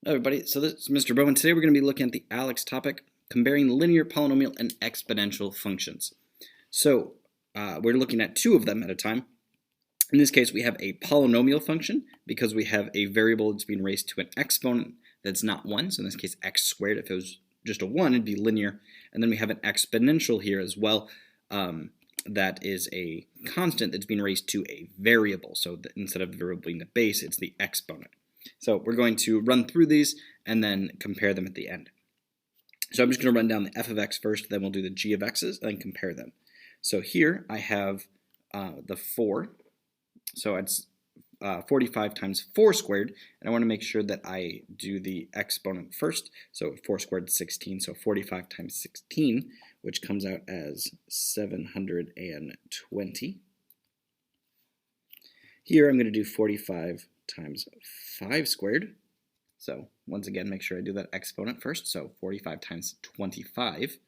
Hello everybody, so this is Mr. Bowen. Today we're going to be looking at the ALEX topic, comparing linear, polynomial, and exponential functions. So we're looking at two of them at a time. In this case we have a polynomial function because we have a variable that's being raised to an exponent that's not 1, so in this case x squared. If it was just a 1 it'd be linear. And then we have an exponential here as well, that is a constant that's being raised to a variable. So instead of the variable being the base, it's the exponent. So we're going to run through these and then compare them at the end. So I'm just going to run down the f of x first, then we'll do the g of x's, and then compare them. So here I have the 4. So it's 45 times 4 squared, and I want to make sure that I do the exponent first. So 4 squared is 16, so 45 times 16, which comes out as 720. Here I'm going to do 45 times 5 squared. So once again, make sure I do that exponent first. So 45 times 25,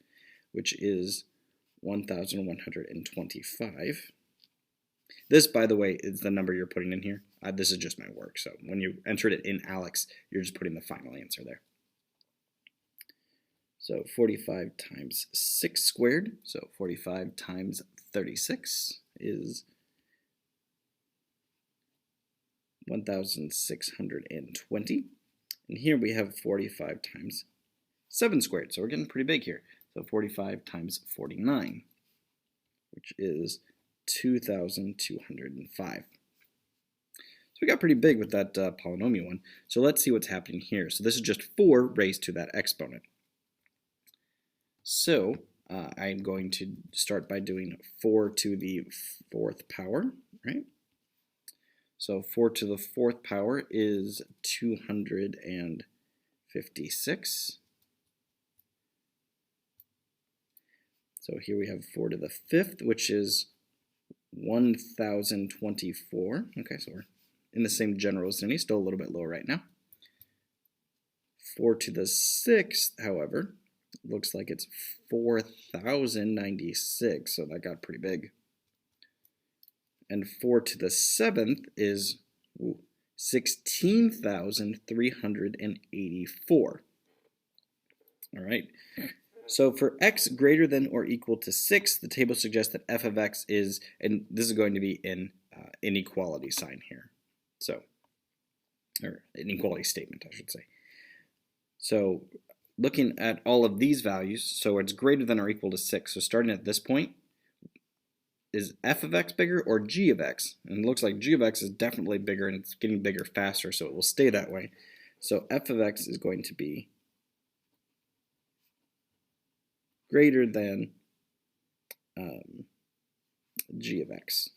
which is 1,125. This, by the way, is the number you're putting in here. This is just my work. So when you entered it in ALEX, you're just putting the final answer there. So 45 times 6 squared. So 45 times 36 is 1,620. And here we have 45 times 7 squared. So we're getting pretty big here. So 45 times 49, which is 2,205. So we got pretty big with that polynomial one. So let's see what's happening here. So this is just 4 raised to that exponent. So I'm going to start by doing 4 to the 4th power, right? So 4 to the 4th power is 256. So here we have 4 to the 5th, which is 1,024. Okay, so we're in the same general vicinity, still a little bit lower right now. 4 to the 6th, however, looks like it's 4,096, so that got pretty big. And 4 to the 7th is 16,384. All right. So for x greater than or equal to 6, the table suggests that f of x is, and this is going to be in inequality sign here. So, or inequality statement, I should say. So looking at all of these values, so it's greater than or equal to 6. So starting at this point, is f of x bigger or g of x? And it looks like g of x is definitely bigger, and it's getting bigger faster, so it will stay that way. So f of x is going to be greater than g of x.